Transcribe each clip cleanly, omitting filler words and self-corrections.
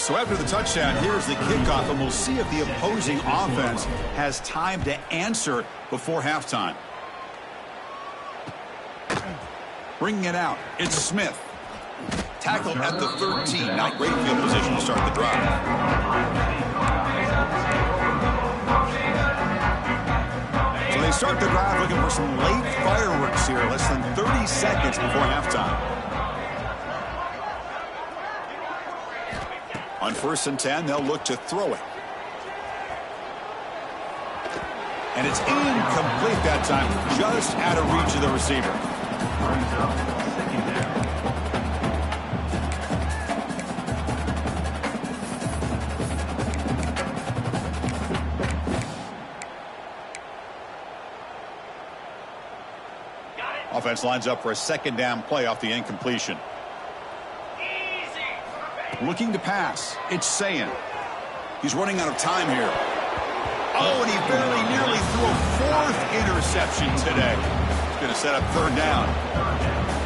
So after the touchdown, here's the kickoff, and we'll see if the opposing offense has time to answer before halftime. Bringing it out, it's Smith. Tackled at the 13. Not great field position to start the drive. So they start the drive looking for some late fireworks here. Less than 30 seconds before halftime. On 1st and 10, they'll look to throw it. And it's incomplete that time. Just out of reach of the receiver. Offense lines up for a 2nd down play off the incompletion. Looking to pass. It's Sayin. He's running out of time here. Oh, and he very nearly threw a 4th interception today. He's going to set up 3rd down.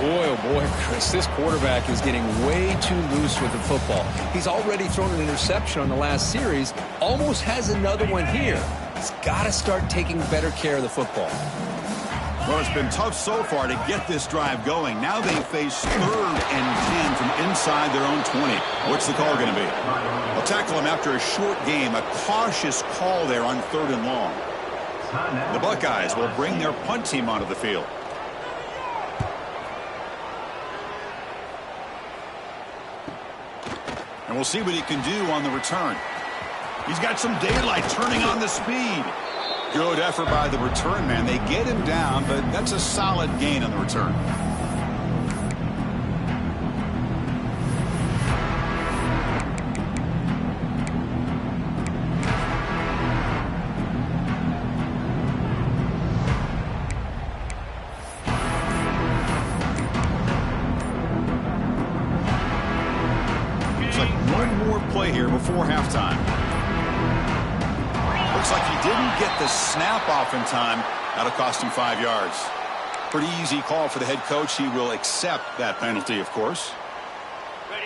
Boy, oh boy, Chris, this quarterback is getting way too loose with the football. He's already thrown an interception on the last series. Almost has another one here. He's got to start taking better care of the football. Well, it's been tough so far to get this drive going. Now they face 3rd and 10 from inside their own 20. What's the call going to be? They'll tackle him after a short game. A cautious call there on 3rd and long. The Buckeyes will bring their punt team onto the field. And we'll see what he can do on the return. He's got some daylight, turning on the speed. Good effort by the return man. They get him down, but that's a solid gain on the return. Looks like one more play here before halftime. Looks like he didn't get the snap off in time. That'll cost him 5 yards. Pretty easy call for the head coach. He will accept that penalty, of course.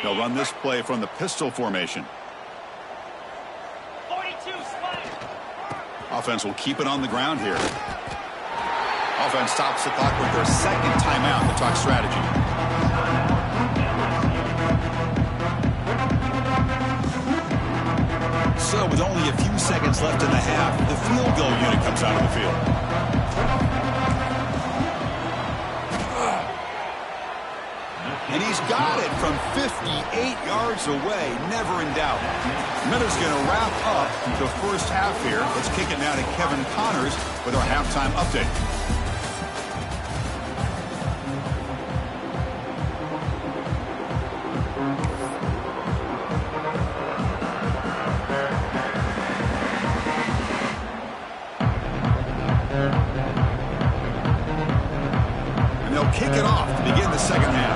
They'll run this play from the pistol formation. Offense will keep it on the ground here. Offense stops the clock with their 2nd timeout to talk strategy. So with only a few seconds left in the half, the field goal unit comes out of the field. And he's got it from 58 yards away, never in doubt. Miller's going to wrap up the 1st half here. Let's kick it now to Kevin Connors with our halftime update. Kick it off to begin the 2nd half.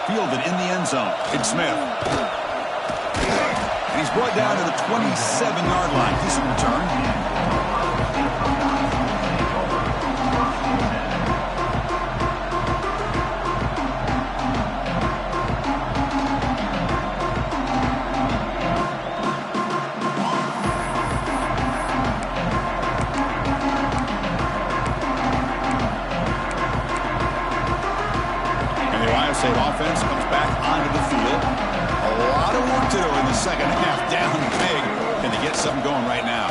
Fielded in the end zone. It's Smith. And he's brought down to the 27-yard line. Decent return. Offense comes back onto the field. A lot of work to do in the 2nd half. Down big. Can they get something going right now?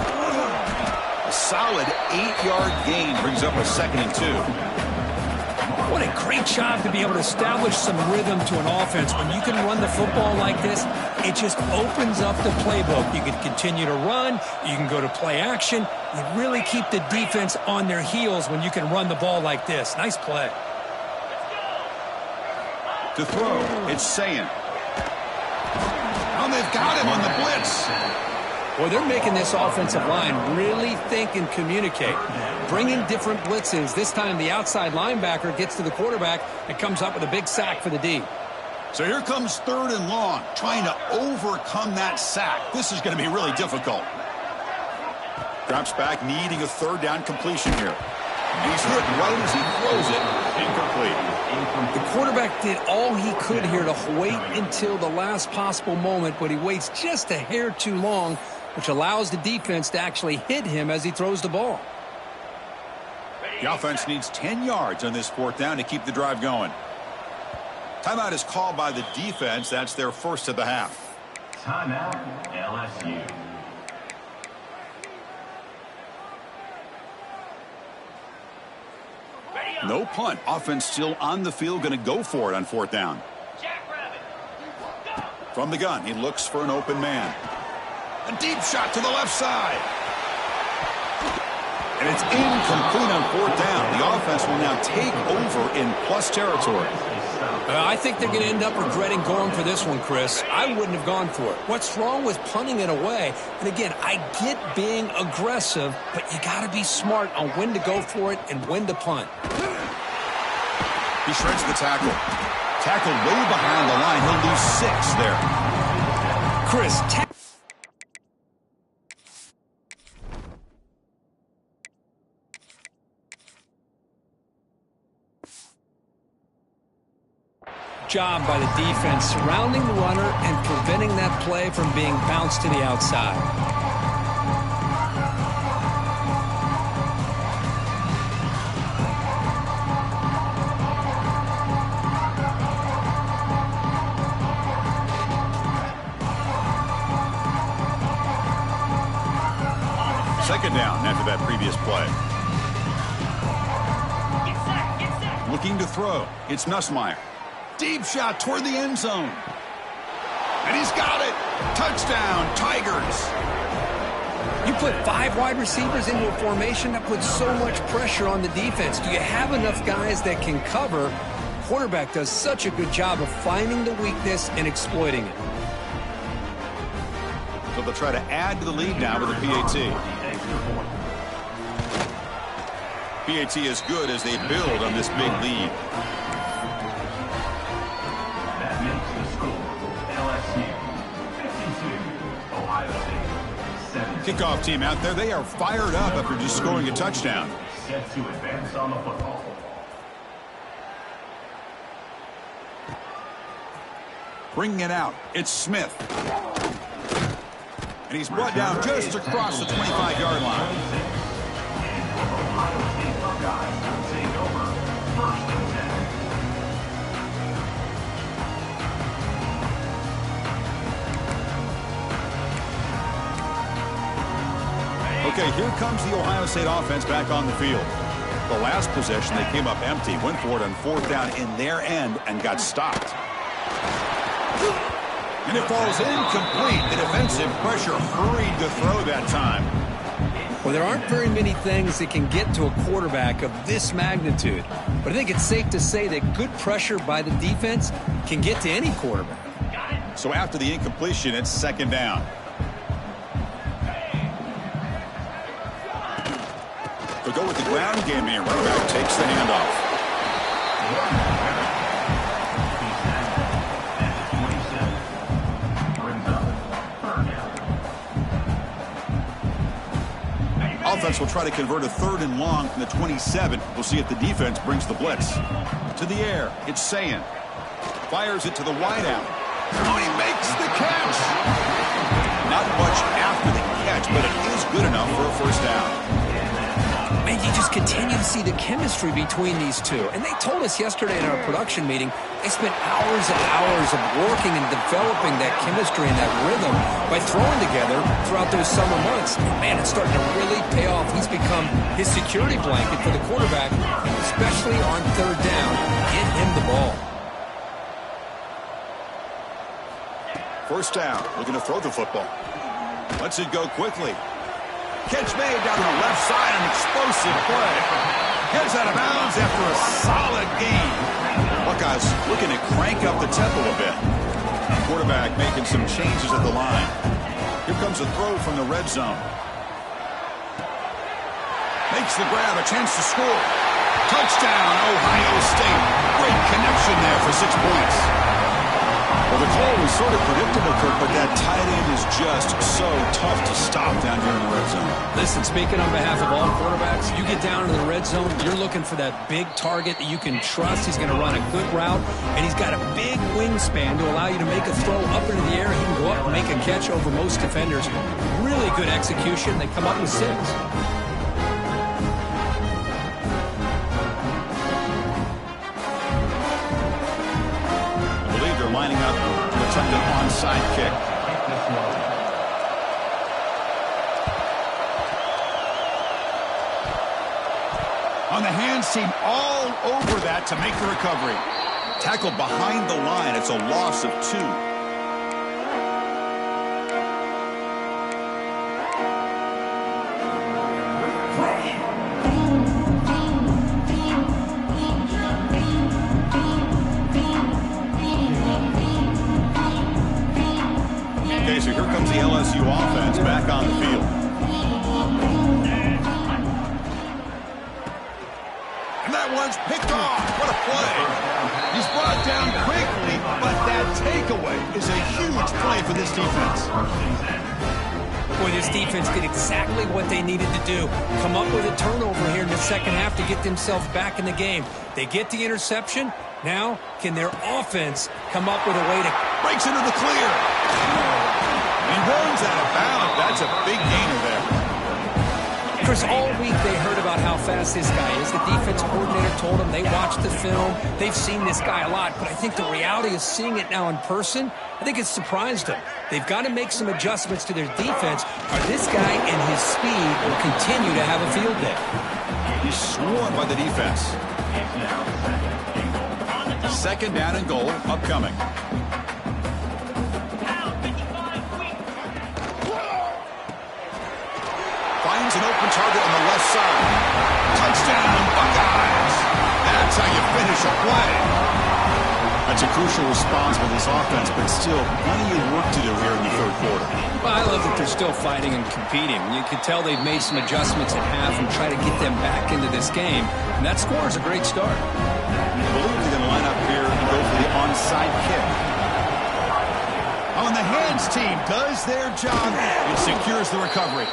A solid 8-yard gain brings up a 2nd and 2. What a great job to be able to establish some rhythm to an offense. When you can run the football like this, it just opens up the playbook. You can continue to run. You can go to play action. You really keep the defense on their heels when you can run the ball like this. Nice play. To throw, it's Sayin. Oh, they've got him on the blitz. Well, they're making this offensive line really think and communicate. Bringing different blitzes. This time the outside linebacker gets to the quarterback and comes up with a big sack for the D. So here comes 3rd and long, trying to overcome that sack. This is going to be really difficult. Drops back, needing a third down completion here. And he's hit right as he throws it. Incomplete. The quarterback did all he could here to wait until the last possible moment, but he waits just a hair too long, which allows the defense to actually hit him as he throws the ball. The offense needs 10 yards on this fourth down to keep the drive going. Timeout is called by the defense. That's their first of the half. Timeout, LSU. No punt. Offense still on the field, going to go for it on fourth down. From the gun, he looks for an open man. A deep shot to the left side. And it's incomplete on fourth down. The offense will now take over in plus territory. I think they're going to end up regretting going for this one, Chris. I wouldn't have gone for it. What's wrong with punting it away? And again, I get being aggressive, but you got to be smart on when to go for it and when to punt. He shreds the tackle. Tackled way behind the line. He'll lose 6 there. Chris, job by the defense surrounding the runner and preventing that play from being bounced to the outside. Second down after that previous play. Looking to throw. It's Nussmeier. Deep shot toward the end zone. And he's got it. Touchdown, Tigers. You put 5 wide receivers into a formation that puts so much pressure on the defense. Do you have enough guys that can cover? Quarterback does such a good job of finding the weakness and exploiting it. So they'll try to add to the lead now with a PAT. PAT is good as they build on this big lead. That makes the score LSU 52, Ohio State 17. Kickoff team out there. They are fired up after just scoring a touchdown. Set to advance on the football. Bringing it out. It's Smith. And he's brought down just across the 25-yard line. Ohio State Buckeyes will take over 1st and 10. Okay, here comes the Ohio State offense back on the field. The last possession, they came up empty, went for it on fourth down in their end and got stopped. And it falls incomplete. The defensive pressure hurried to throw that time. Well, there aren't very many things that can get to a quarterback of this magnitude. But I think it's safe to say that good pressure by the defense can get to any quarterback. So after the incompletion, it's second down. They go with the ground game here. Running back takes the handoff. Offense will try to convert a 3rd and long from the 27. We'll see if the defense brings the blitz. To the air, it's Sayin. Fires it to the wideout. Oh, he makes the catch! Not much after the catch, but it is good enough for a first down. Man, you just continue to see the chemistry between these two. And they told us yesterday in our production meeting, they spent hours and hours of working and developing that chemistry and that rhythm by throwing together throughout those summer months. Man, it's starting to really pay off. He's become his security blanket for the quarterback, especially on 3rd down. Get him the ball. First down, looking to throw the football. Lets it go quickly. Catch made down the left side, an explosive play. Gets out of bounds after a solid gain. Buckeyes looking to crank up the tempo a bit. Quarterback making some changes at the line. Here comes a throw from the red zone. Makes the grab, a chance to score. Touchdown, Ohio State. Great connection there for 6 points. Well, the call was sort of predictable, Kirk, but that tight end is just so tough to stop down here in the red zone. Listen, speaking on behalf of all quarterbacks, you get down into the red zone, you're looking for that big target that you can trust. He's going to run a good route, and he's got a big wingspan to allow you to make a throw up into the air. He can go up and make a catch over most defenders. Really good execution. They come up with 6. Lining up to attempt an onside kick. On the hands team, all over that to make the recovery. Tackled behind the line. It's a loss of 2. So here comes the LSU offense back on the field. And that one's picked off. What a play. He's brought down quickly, but that takeaway is a huge play for this defense. Boy, this defense did exactly what they needed to do. Come up with a turnover here in the second half to get themselves back in the game. They get the interception. Now, can their offense come up with a way to... Breaks into the clear. He runs out of bounds. That's a big gainer there. Chris, all week they heard about how fast this guy is. The defense coordinator told them they watched the film. They've seen this guy a lot. But I think the reality is seeing it now in person, I think it's surprised them. They've got to make some adjustments to their defense, or this guy and his speed will continue to have a field day. He's swarmed by the defense. Second down and goal upcoming. Finds an open target on the left side. Touchdown, Buckeyes! That's how you finish a play. That's a crucial response for this offense, but still plenty of work to do here in the third quarter. Well, I love that they're still fighting and competing. You can tell they've made some adjustments at half and try to get them back into this game. And that score is a great start. I believe they're going to line up here and go for the onside kick. On the hands team does their job. It secures the recovery.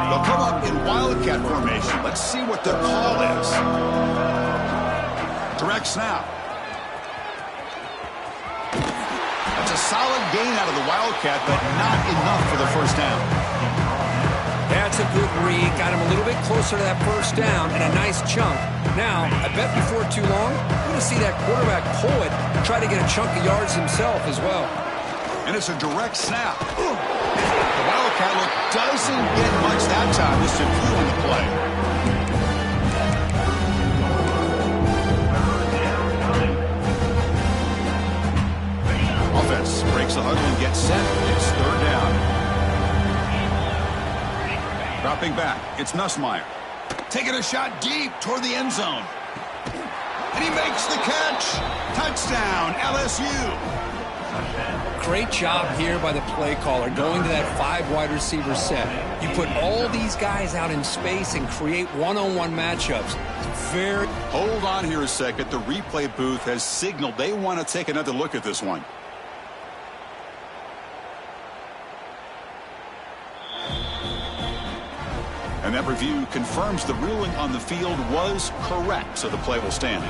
They'll come up in wildcat formation. Let's see what their call is. Direct snap. That's a solid gain out of the wildcat, but not enough for the first down. That's a good read. Got him a little bit closer to that first down and a nice chunk. Now, I bet before too long, we're going to see that quarterback pull it and try to get a chunk of yards himself as well. And it's a direct snap. The wildcat look doesn't get much that time. Just a few on the play. Offense breaks the huddle and gets set. It's third down. Dropping back, it's Nussmeier. Taking a shot deep toward the end zone. And he makes the catch. Touchdown, LSU. Great job here by the play caller, going to that 5 wide receiver set. You put all these guys out in space and create one-on-one matchups. It's very... Hold on here a second. The replay booth has signaled they want to take another look at this one. And that review confirms the ruling on the field was correct, so the play will stand.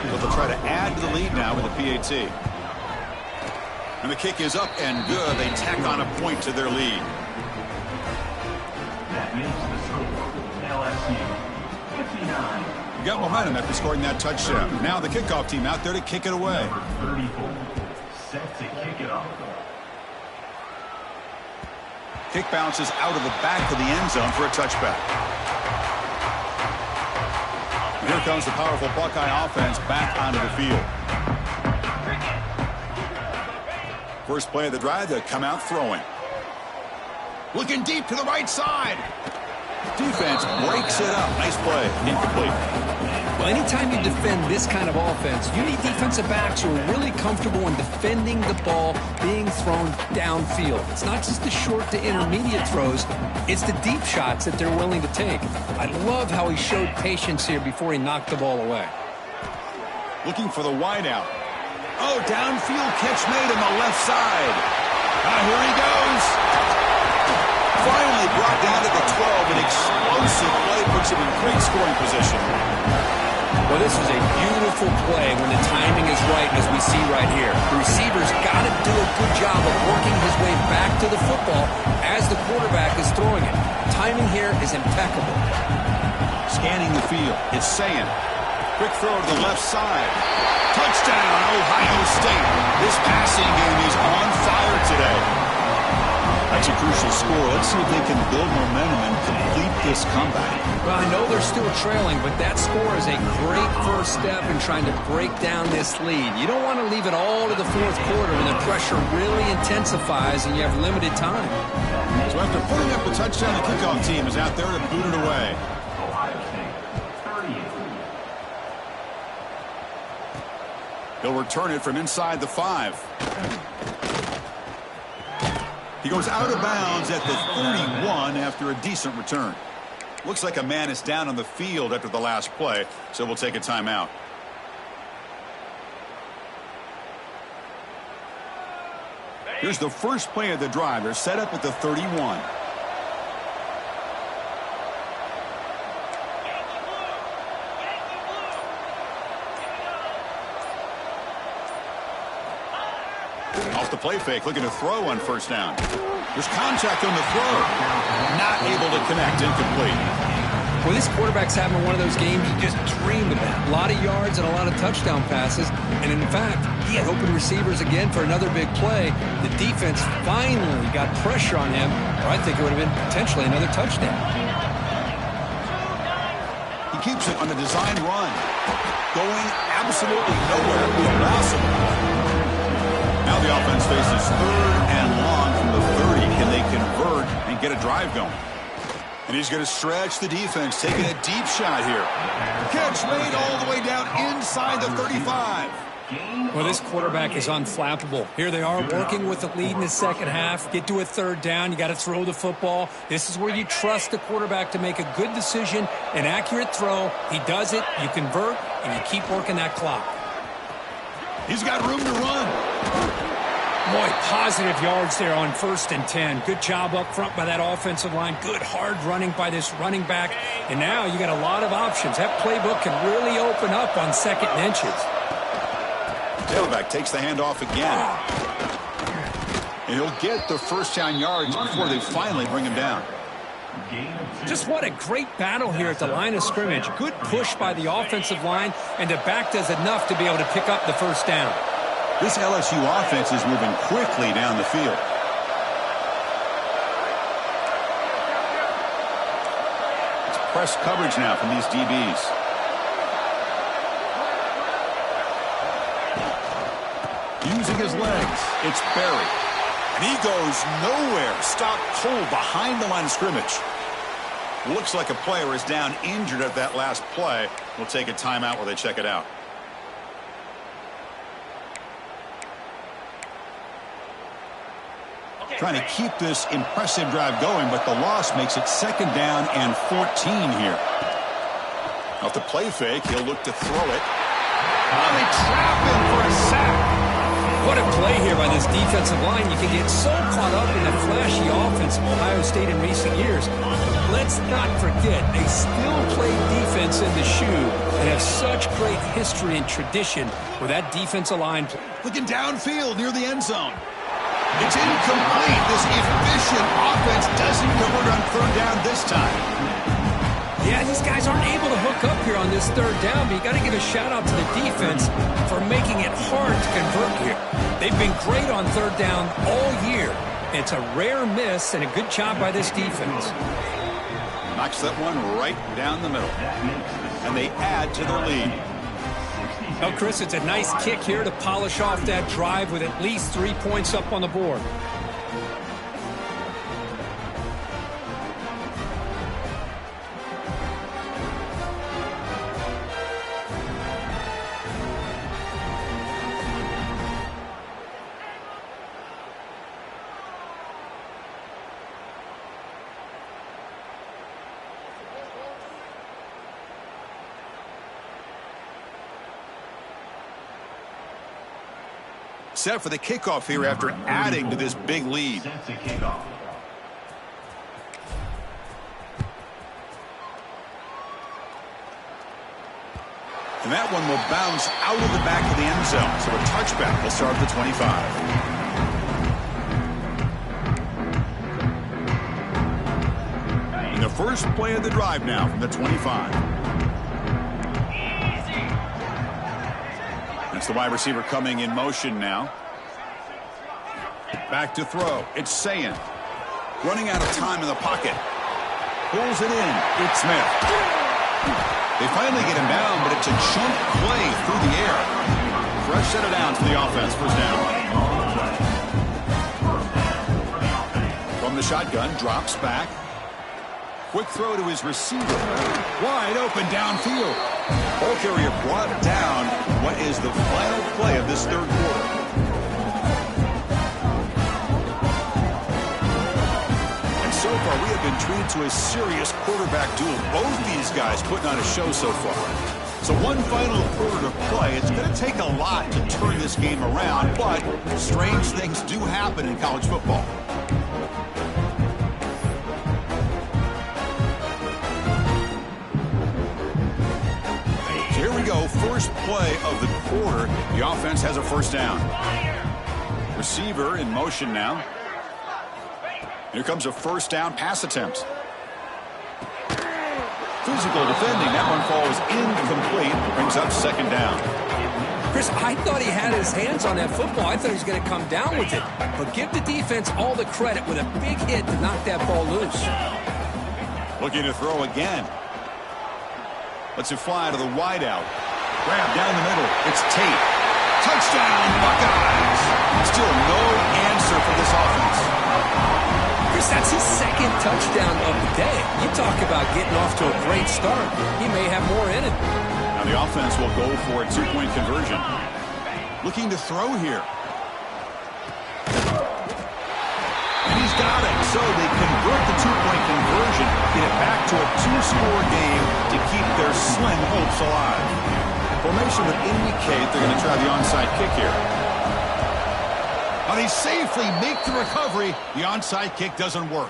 But they'll try to add to the lead now with a PAT. And the kick is up and good. They tack on a point to their lead. That makes the score LSU 59. You got momentum after scoring that touchdown. Now the kickoff team out there to kick it away. Number 34, set to kick it off. Kick bounces out of the back of the end zone for a touchback. And here comes the powerful Buckeye offense back onto the field. First play of the drive, they come out throwing. Looking deep to the right side. Defense breaks it up. Nice play. Incomplete. Well, anytime you defend this kind of offense, you need defensive backs who are really comfortable in defending the ball being thrown downfield. It's not just the short to intermediate throws, it's the deep shots that they're willing to take. I love how he showed patience here before he knocked the ball away. Looking for the wideout. Oh, downfield catch made on the left side. Here he goes. Finally brought down to the 12. An explosive play puts him in great scoring position. Well, this is a beautiful play when the timing is right, as we see right here. The receiver's got to do a good job of working his way back to the football as the quarterback is throwing it. Timing here is impeccable. Scanning the field. It's Sayin. Quick throw to the left side. Touchdown, Ohio State. This passing game is on fire today. That's a crucial score. Let's see if they can build momentum and complete this comeback. Well, I know they're still trailing, but that score is a great first step in trying to break down this lead. You don't want to leave it all to the fourth quarter when the pressure really intensifies and you have limited time. So after putting up the touchdown, the kickoff team is out there to boot it away. Ohio State, 38. He'll return it from inside the 5. He goes out of bounds at the 31 after a decent return. Looks like a man is down on the field after the last play, so we'll take a timeout. Here's the first play of the drive. They're set up at the 31. Off the play fake, looking to throw on first down. There's contact on the throw. Not able to connect, incomplete. Well, this quarterback's having one of those games you just dream about. A lot of yards and a lot of touchdown passes. And in fact, he had open receivers again for another big play. The defense finally got pressure on him, or I think it would have been potentially another touchdown. He keeps it on a design run. Going absolutely nowhere. Impossible. Now the offense faces third and long from the 30. Can they convert and get a drive going? And he's going to stretch the defense, taking a deep shot here. Catch made all the way down inside the 35. Well, this quarterback is unflappable. Here they are working with the lead in the second half. Get to a third down. You got to throw the football. This is where you trust the quarterback to make a good decision, an accurate throw. He does it, you convert, and you keep working that clock. He's got room to run. Boy, positive yards there on 1st and 10. Good job up front by that offensive line. Good hard running by this running back. And now you got a lot of options. That playbook can really open up on 2nd and inches. Tailback takes the handoff again. And he'll get the first down yards before they finally bring him down. Just what a great battle here at the line of scrimmage. Good push by the offensive line, and the back does enough to be able to pick up the first down. This LSU offense is moving quickly down the field. It's press coverage now from these DBs. Using his legs, it's Berry. And he goes nowhere. Stopped cold behind the line of scrimmage. Looks like a player is down injured at that last play. We'll take a timeout while they check it out. Trying to keep this impressive drive going, but the loss makes it 2nd down and 14 here. Off the play fake, he'll look to throw it. Oh, they trap him for a sack. What a play here by this defensive line. You can get so caught up in the flashy offense of Ohio State in recent years. Let's not forget, they still play defense in the shoe and have such great history and tradition with that defensive line. Looking downfield near the end zone. It's incomplete. This efficient offense doesn't convert on 3rd down this time. Yeah, these guys aren't able to hook up here on this 3rd down, but you got to give a shout out to the defense for making it hard to convert here. They've been great on 3rd down all year. It's a rare miss and a good job by this defense. Knocks that one right down the middle. And they add to their lead. Well, Chris, it's a nice kick here to polish off that drive with at least 3 points up on the board. set for the kickoff here after adding to this big lead. Sets the kickoff. And that one will bounce out of the back of the end zone. So a touchback will start at the 25. The first play of the drive now from the 25. That's the wide receiver coming in motion now. Back to throw. It's Sayin. Running out of time in the pocket. Pulls it in. It's Smith. They finally get him down, but it's a jump play through the air. Fresh set of downs for the offense. First down. From the shotgun, drops back. Quick throw to his receiver. Wide open downfield. Ball carrier brought down. What is the final play of this third quarter? And so far, we have been treated to a serious quarterback duel. Both these guys putting on a show so far. So one final quarter to play. It's going to take a lot to turn this game around, but strange things do happen in college football. Here we go, first play of the quarter. The offense has a first down. Receiver in motion now. Here comes a first down pass attempt. Physical defending. That one falls incomplete. Brings up second down. Chris, I thought he had his hands on that football. I thought he was going to come down with it. But give the defense all the credit with a big hit to knock that ball loose. Looking to throw again. Lets it fly to the wideout. Grab down the middle. It's Tate. Touchdown, Buckeyes. Still no answer for this offense. Chris, that's his second touchdown of the day. You talk about getting off to a great start. He may have more in it. Now the offense will go for a two-point conversion. Looking to throw here. And he's got it. So they convert the two-point conversion, get it back to a two-score game to keep their slim hopes alive. Formation would indicate they're going to try the onside kick here. Now they safely make the recovery. The onside kick doesn't work.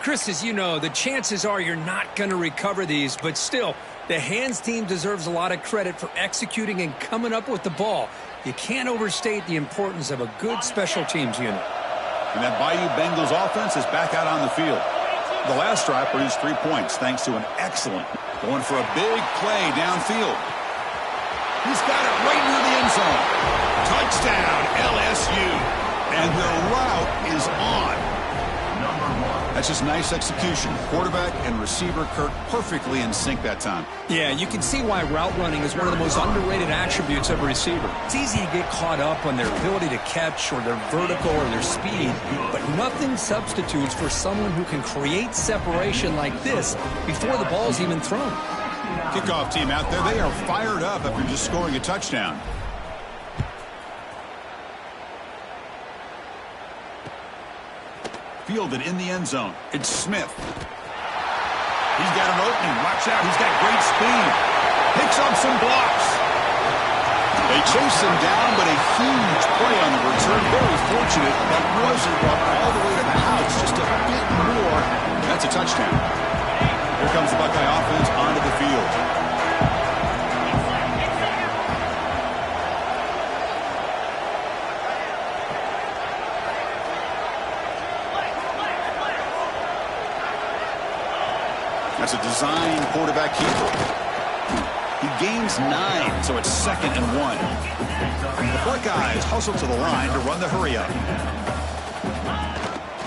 Chris, as you know, the chances are you're not going to recover these, but still, the hands team deserves a lot of credit for executing and coming up with the ball. You can't overstate the importance of a good special teams unit. And that Bayou Bengals offense is back out on the field. The last drive produced 3 points thanks to an excellent going for a big play downfield. He's got it right near the end zone. Touchdown, LSU. And their route is on. That's just nice execution. Quarterback and receiver Kirk perfectly in sync that time. Yeah, you can see why route running is one of the most underrated attributes of a receiver. It's easy to get caught up on their ability to catch or their vertical or their speed, but nothing substitutes for someone who can create separation like this before the ball's even thrown. Kickoff team out there, they are fired up after just scoring a touchdown. Fielded in the end zone. It's Smith. He's got an opening. Watch out. He's got great speed. Picks up some blocks. They chase him down, but a huge play on the return. Very fortunate that wasn't brought all the way to the house. Just a bit more. That's a touchdown. Here comes the Buckeye offense onto the field. That's a design quarterback keeper. He gains 9, so it's 2nd and 1. The Buckeyes hustle to the line to run the hurry-up.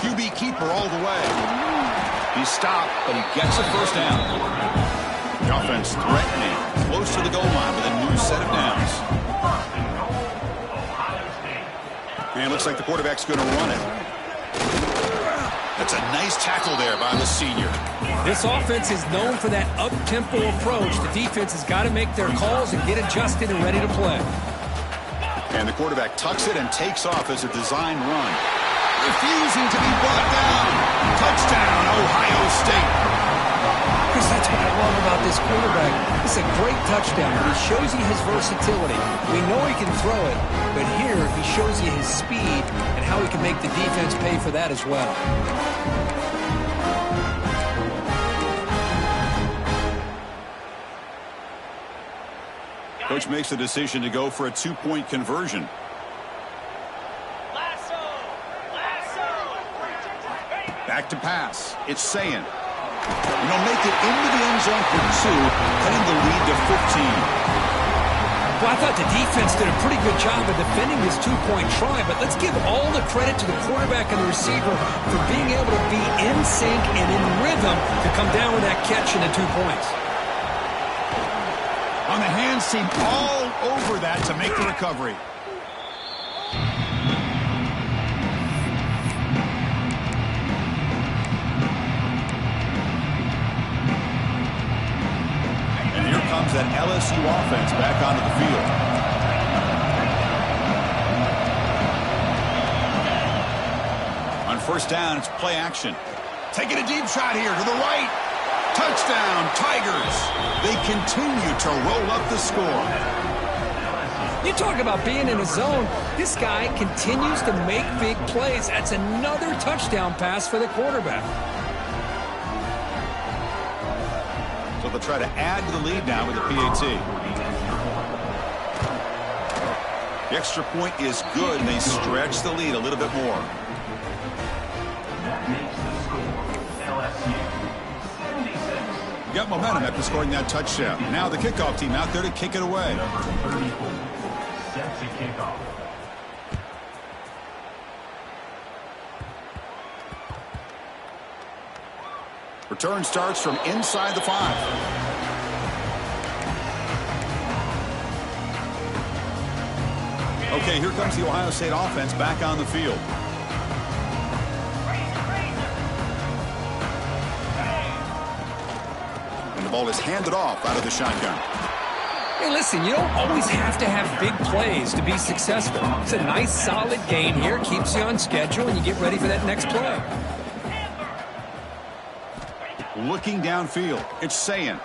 QB keeper all the way. He's stopped, but he gets a first down. The offense threatening, close to the goal line with a new set of downs. And it looks like the quarterback's going to run it. That's a nice tackle there by the senior. This offense is known for that up-tempo approach. The defense has got to make their calls and get adjusted and ready to play. And the quarterback tucks it and takes off as a design run. Refusing to be brought down. Touchdown, Ohio State. Chris, that's what I love about this quarterback. This makes a great touchdown, but he shows you his versatility. We know he can throw it, but here he shows you his speed and how he can make the defense pay for that as well. Coach makes the decision to go for a two-point conversion. Back to pass. It's saying. And he'll make it into the end zone for 2, cutting the lead to 15. Well, I thought the defense did a pretty good job of defending this two-point try, but let's give all the credit to the quarterback and the receiver for being able to be in sync and in rhythm to come down with that catch and the 2 points. On the hands team all over that to make the recovery. And here comes that LSU offense back onto the field. On first down, it's play action. Taking a deep shot here to the right. Touchdown, Tigers. They continue to roll up the score. You talk about being in a zone. This guy continues to make big plays. That's another touchdown pass for the quarterback. So they'll try to add to the lead now with the PAT. The extra point is good, and they stretch the lead a little bit more. That makes the score LSU 76. Got momentum after scoring that touchdown. Now the kickoff team out there to kick it away. Number 34 set to kick off. Return starts from inside the 5. Okay, here comes the Ohio State offense back on the field. And the ball is handed off out of the shotgun. Hey, listen, you don't always have to have big plays to be successful. It's a nice, solid gain here. Keeps you on schedule, and you get ready for that next play. Looking downfield, it's Sayin.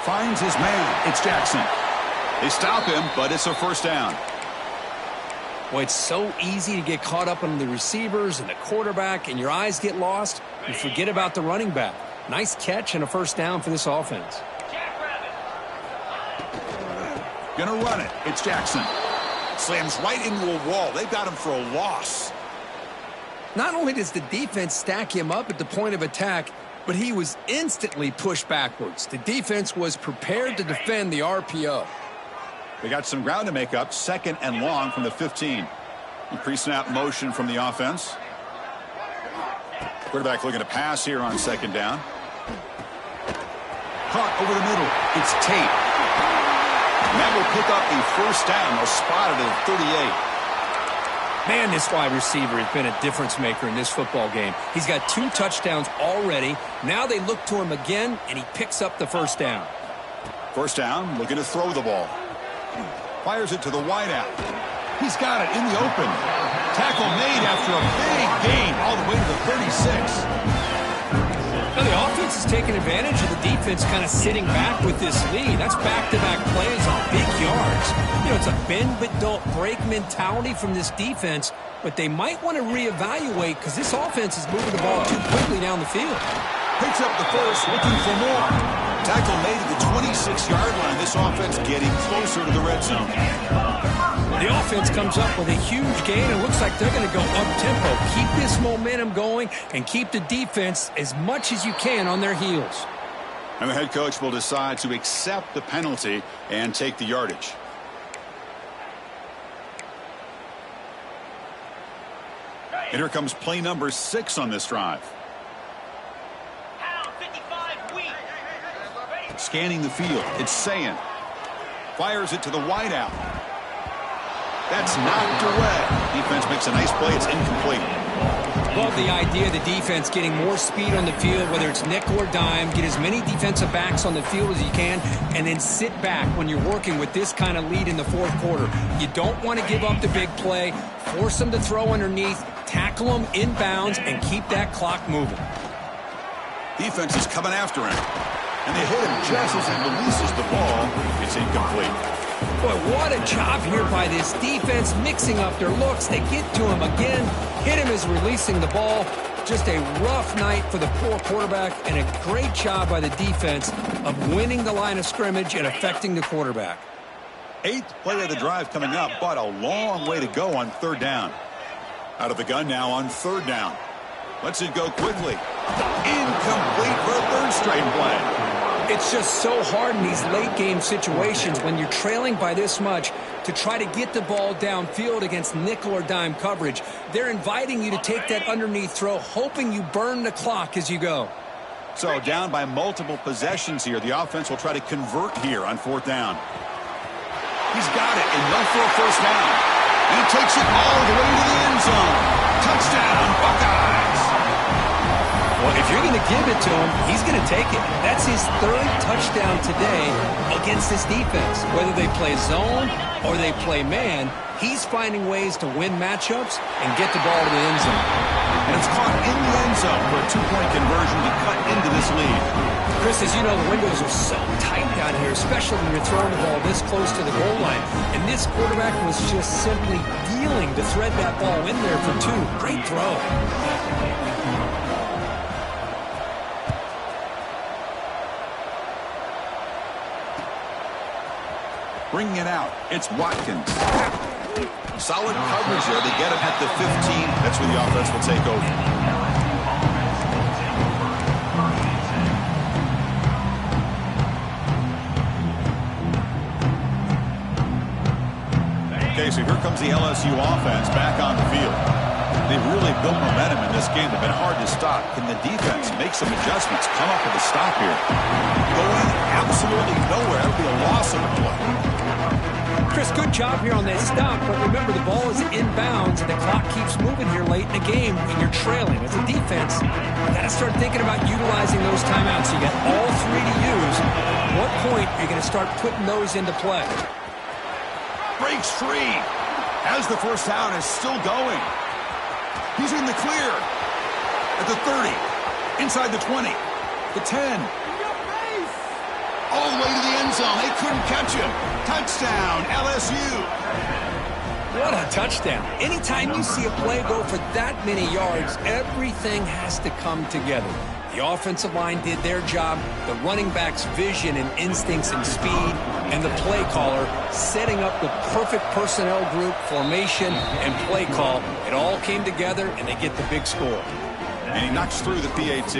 Finds his man, it's Jackson. They stop him, but it's a first down. Well, it's so easy to get caught up on the receivers and the quarterback, and your eyes get lost. You forget about the running back. Nice catch and a first down for this offense. Gonna run it. It's Jackson. Slams right into a wall. They've got him for a loss. Not only does the defense stack him up at the point of attack, but he was instantly pushed backwards. The defense was prepared to defend the RPO. They got some ground to make up. Second and long from the 15. Pre-snap motion from the offense. Quarterback looking to pass here on second down. Caught over the middle. It's Tate. And that will pick up a first down. They'll spot it at 38. Man, this wide receiver has been a difference maker in this football game. He's got 2 touchdowns already. Now they look to him again, and he picks up the first down. First down, looking to throw the ball. Fires it to the wideout. He's got it in the open. Tackle made after a big gain all the way to the 36. Now the offense is taking advantage of the defense kind of sitting back with this lead. That's back-to-back plays on big yards. You know, it's a bend but don't break mentality from this defense, but they might want to reevaluate because this offense is moving the ball too quickly down the field. Picks up the first, looking for more. Tackle made at the 26-yard line. This offense getting closer to the red zone. The offense comes up with a huge gain. It looks like they're going to go up-tempo. Keep this momentum going and keep the defense as much as you can on their heels. And the head coach will decide to accept the penalty and take the yardage. And here comes play number 6 on this drive. Scanning the field, it's Sayin. Fires it to the wideout. That's knocked away. Defense makes a nice play. It's incomplete. Love the idea of the defense getting more speed on the field, whether it's nickel or dime. Get as many defensive backs on the field as you can, and then sit back when you're working with this kind of lead in the fourth quarter. You don't want to give up the big play. Force them to throw underneath, tackle them inbounds, and keep that clock moving. Defense is coming after him. And they hit him just as he releases the ball. It's incomplete. Boy, what a job here by this defense, mixing up their looks. They get to him again, hit him as releasing the ball. Just a rough night for the poor quarterback, and a great job by the defense of winning the line of scrimmage and affecting the quarterback. 8th play of the drive coming up, but a long way to go on 3rd down. Out of the gun now on 3rd down. Lets it go quickly. Incomplete for a 3rd straight play. It's just so hard in these late game situations when you're trailing by this much to try to get the ball downfield against nickel or dime coverage. They're inviting you to take that underneath throw, hoping you burn the clock as you go. So down by multiple possessions here. The offense will try to convert here on 4th down. He's got it, and they'll for a 1st down. And he takes it all the way to the end zone. Touchdown, Buckeyes. Well, if you're going to give it to him, he's going to take it. That's his 3rd touchdown today against this defense. Whether they play zone or they play man, he's finding ways to win matchups and get the ball to the end zone. And it's caught in the end zone for a 2-point conversion to cut into this lead. Chris, as you know, the windows are so tight down here, especially when you're throwing the ball this close to the goal line. And this quarterback was just simply dealing to thread that ball in there for 2. Great throw. Bringing it out, it's Watkins. Solid coverage there. They get him at the 15. That's where the offense will take over. Okay, so here comes the LSU offense back on the field. They've really built momentum in this game. They've been hard to stop. Can the defense make some adjustments, come up with a stop here? Going absolutely nowhere. That would be a loss of a play. Chris, good job here on that stop, but remember the ball is inbounds and the clock keeps moving here late in the game and you're trailing. As a defense, you got to start thinking about utilizing those timeouts. You got all 3 to use. At what point are you going to start putting those into play? Breaks free as the 1st down is still going. He's in the clear at the 30, inside the 20, the 10. All the way to the end zone. They couldn't catch him. Touchdown, LSU. What a touchdown. Anytime you see a play go for that many yards, everything has to come together. The offensive line did their job, the running back's vision and instincts and speed, and the play caller setting up the perfect personnel group, formation, and play call. It all came together, and they get the big score. And he knocks through the PAT.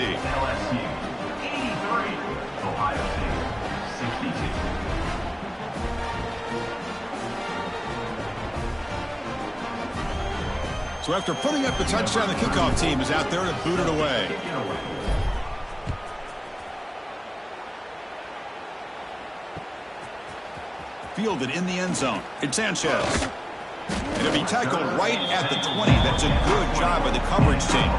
So after putting up the touchdown, the kickoff team is out there to boot it away. Fielded in the end zone. It's Sanchez. And it'll be tackled right at the 20. That's a good job by the coverage team.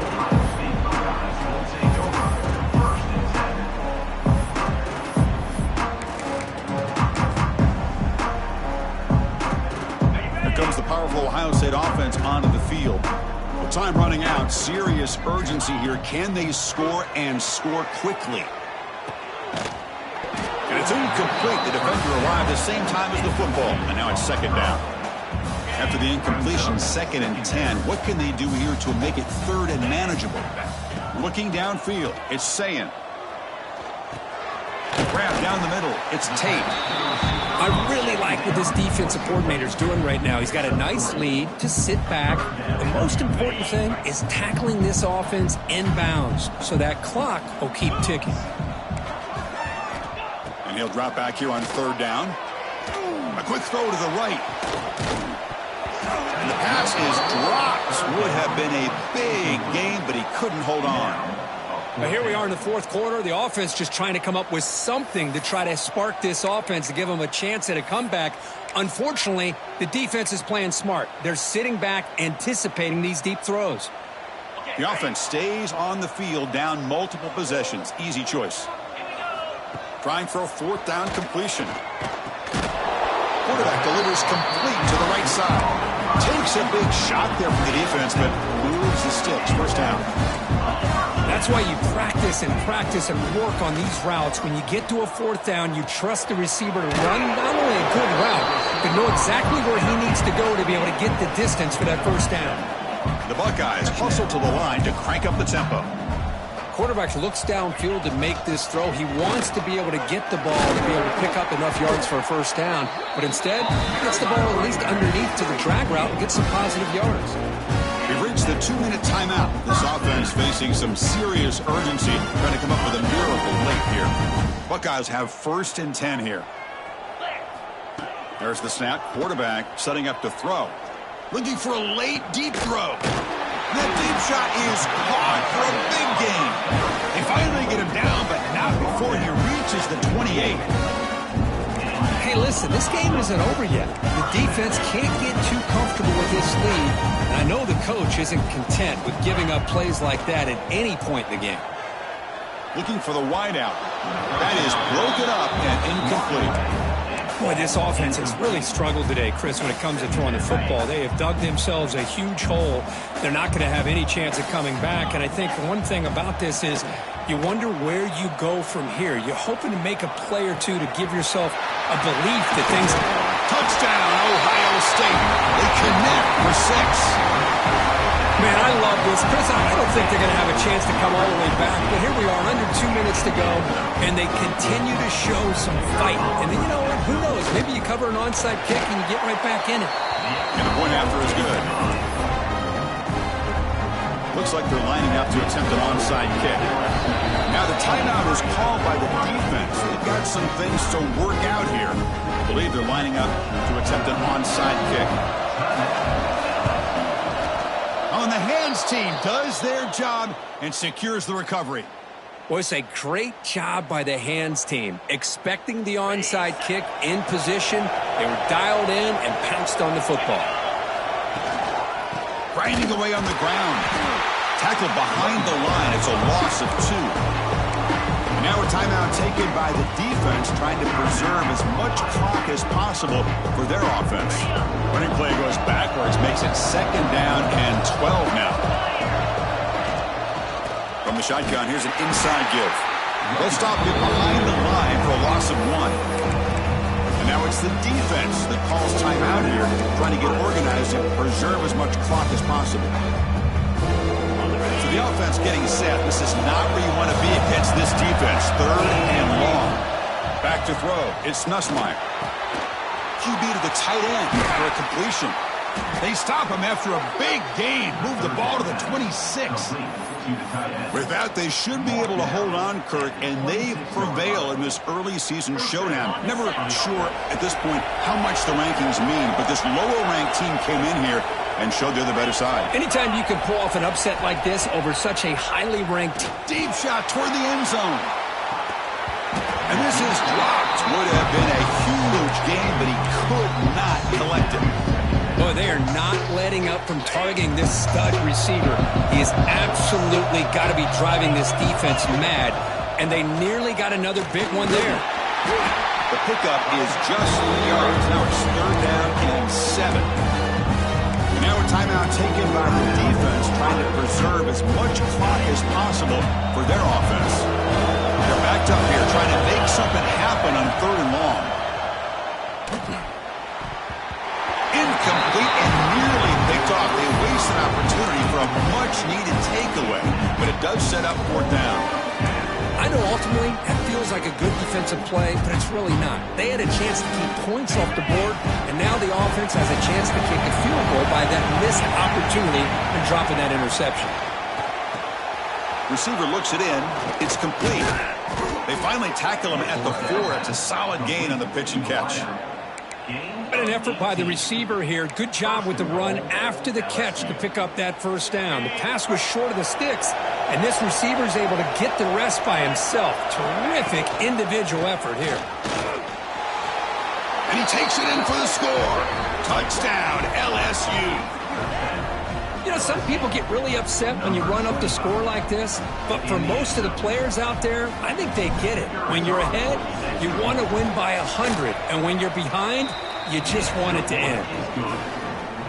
Comes the powerful Ohio State offense onto the field. With time running out, serious urgency here. Can they score and score quickly? And it's incomplete. The defender arrived the same time as the football. And now it's 2nd down. After the incompletion, 2nd and 10. What can they do here to make it 3rd and manageable? Looking downfield, it's Sayin. Grab down the middle, it's Tate. I really like what this defensive coordinator is doing right now. He's got a nice lead to sit back. The most important thing is tackling this offense inbounds so that clock will keep ticking. And he'll drop back here on 3rd down. A quick throw to the right. And the pass is dropped. Would have been a big game, but he couldn't hold on. But here we are in the 4th quarter. The offense just trying to come up with something to try to spark this offense to give them a chance at a comeback. Unfortunately, the defense is playing smart. They're sitting back, anticipating these deep throws. The offense stays on the field, down multiple possessions. Easy choice. Trying for a 4th down completion. Quarterback delivers complete to the right side. Takes a big shot there from the defense, but moves the sticks. 1st down. That's why you practice and work on these routes. When you get to a fourth down, you trust the receiver to run not only a good route, but know exactly where he needs to go to be able to get the distance for that first down. The Buckeyes hustle to the line to crank up the tempo. Quarterback looks downfield to make this throw. He wants to be able to get the ball to be able to pick up enough yards for a first down, but instead, he gets the ball at least underneath to the drag route and gets some positive yards. We've reached the 2-minute timeout. This offense facing some serious urgency, trying to come up with a miracle late here. Buckeyes have 1st and 10 here. There's the snap. Quarterback setting up to throw. Looking for a late deep throw. That deep shot is caught for a big gain. They finally get him down, but not before he reaches the 28. Hey, listen, this game isn't over yet. The defense can't get too comfortable with this lead, and I know the coach isn't content with giving up plays like that at any point in the game. Looking for the wideout. That is broken up and incomplete. Boy, this offense has really struggled today, Chris, when it comes to throwing the football. They have dug themselves a huge hole. They're not going to have any chance of coming back. And I think one thing about this is you wonder where you go from here. You're hoping to make a play or two to give yourself a belief that things... Touchdown, Ohio State. They connect for 6. Man, I love this. Chris, I don't think they're going to have a chance to come all the way back. But here we are, under 2 minutes to go, and they continue to show some fight. And then, you know what? Who knows? Maybe you cover an onside kick and you get right back in it. And the point after is good. Looks like they're lining up to attempt an onside kick. Now the timeout is called by the defense. They've got some things to work out here. I believe they're lining up to attempt an onside kick. On the hands team does their job and secures the recovery. Boy, it's a great job by the hands team. Expecting the onside kick in position, they were dialed in and pounced on the football. Grinding away on the ground. Tackled behind the line. It's a loss of 2. And now a timeout taken by the defense, trying to preserve as much clock as possible for their offense. Running play goes backwards, makes it 2nd down and 12 now. From the shotgun, here's an inside give. They'll stop it behind the line for a loss of 1. And now it's the defense that calls timeout here, trying to get organized and preserve as much clock as possible. So the offense getting set. This is not where you want to be against this defense. 3rd and long. Back to throw. It's Nussmeier. QB to the tight end for a completion. They stop him after a big gain. Move the ball to the 26. With that, they should be able to hold on, Kirk, and they prevail in this early season showdown. Never sure at this point how much the rankings mean, but this lower-ranked team came in here and showed they're the better side. Anytime you can pull off an upset like this over such a highly ranked... Deep shot toward the end zone. And this is dropped. Would have been a huge game, but he could not collect it. Boy, they are not letting up from targeting this stud receiver. He has absolutely got to be driving this defense mad, and they nearly got another big one there. The pickup is just 3 yards. Now it's 3rd down and 7. And now a timeout taken by the defense, trying to preserve as much clock as possible for their offense. They're backed up here, trying to make something happen on 3rd and long. Incomplete and nearly picked off. They waste an opportunity for a much-needed takeaway, but it does set up 4th down. I know ultimately that feels like a good defensive play, but it's really not. They had a chance to keep points off the board, and now the offense has a chance to kick a field goal by that missed opportunity and dropping that interception. Receiver looks it in. It's complete. They finally tackle him at the 4. It's a solid gain on the pitch and catch. What an effort by the receiver here. Good job with the run after the catch to pick up that first down. The pass was short of the sticks, and this receiver is able to get the rest by himself. Terrific individual effort here. And he takes it in for the score. Touchdown, LSU. You know, some people get really upset when you run up the score like this, but for most of the players out there, I think they get it. When you're ahead, you want to win by 100, and when you're behind, you just want it to end.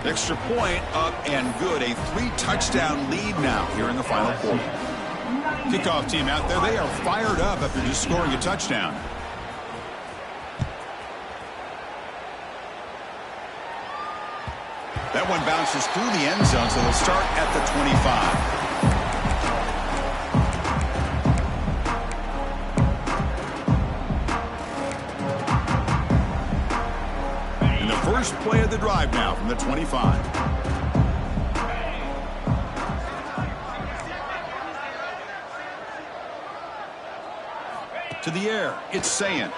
Extra point up and good. A 3-touchdown lead now here in the final quarter. Kickoff team out there, they are fired up after just scoring a touchdown. That one bounces through the end zone, so they'll start at the 25. And the first play of the drive now from the 25. To the air, it's Sayin.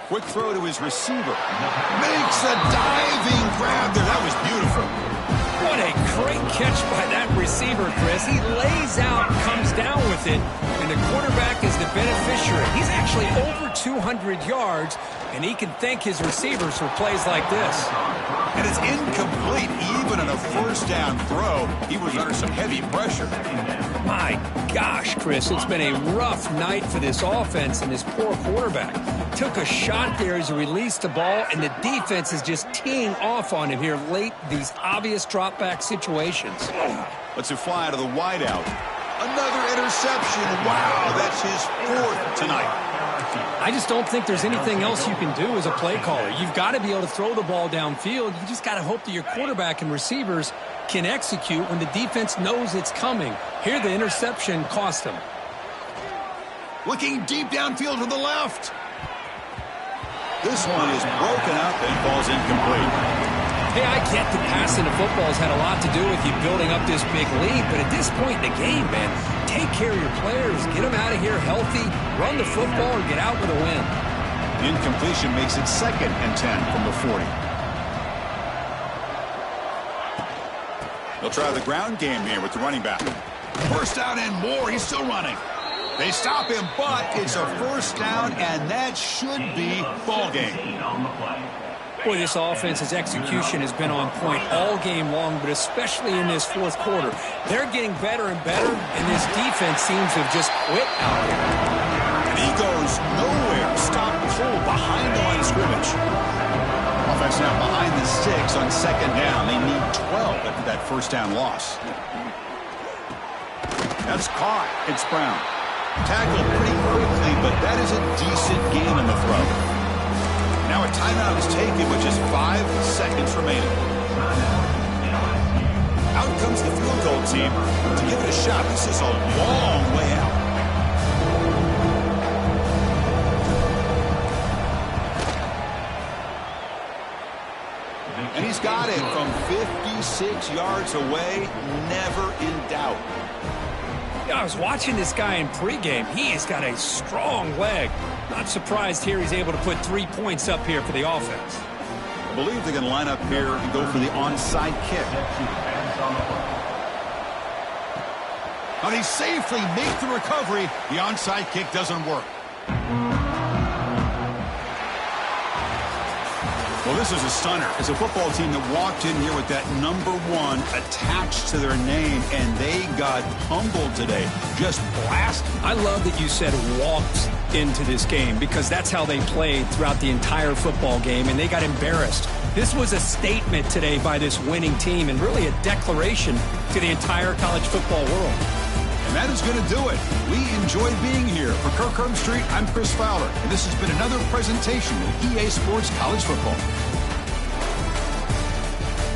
Quick throw to his receiver. Makes a diving grab there. That was beautiful. What a great catch by that receiver, Chris. He lays out, comes down with it, and the quarterback is the beneficiary. He's actually over 200 yards, and he can thank his receivers for plays like this. And it's incomplete. Even on a first down throw, he was under some heavy pressure. My gosh, Chris, it's been a rough night for this offense and this poor quarterback. Took a shot there as he released the ball, and the defense is just teeing off on him here late, these obvious drop-back situations. Lets it fly to the wideout. Another interception. Wow, that's his fourth tonight. I just don't think there's anything else you can do as a play caller. You've got to be able to throw the ball downfield. You just got to hope that your quarterback and receivers can execute when the defense knows it's coming. Here, the interception cost him. Looking deep downfield to the left. This one is broken up and falls incomplete. Hey, I get that passing the football has had a lot to do with you building up this big lead, but at this point in the game, man, take care of your players, get them out of here healthy, run the football, and get out with a win. Incompletion makes it 2nd and 10 from the 40. They'll try the ground game here with the running back. First down and more. He's still running. They stop him, but it's a first down, and that should be ball game. Boy, this offense's execution has been on point all game long, but especially in this fourth quarter. They're getting better and better, and this defense seems to have just quit out here. And he goes nowhere. Stop cold behind the line of scrimmage. Offense now behind the 6 on 2nd down. They need 12 after that first down loss. That's caught. It's Brown. Tackled pretty quickly, but that is a decent gain on the throw. Now a timeout is taken with just 5 seconds remaining. Out comes the field goal team to give it a shot. This is a long way out. And he's got it from 56 yards away, never in doubt. I was watching this guy in pregame. He has got a strong leg. Not surprised here he's able to put 3 points up here for the offense. I believe they're going to line up here and go for the onside kick. Now they safely make the recovery. The onside kick doesn't work. Well, this is a stunner. It's a football team that walked in here with that number 1 attached to their name, and they got humbled today. Just blasted. I love that you said walked into this game, because that's how they played throughout the entire football game, and they got embarrassed. This was a statement today by this winning team, and really a declaration to the entire college football world. And that is going to do it. We enjoyed being here. For Kirk Street, I'm Chris Fowler, and this has been another presentation of EA Sports College Football.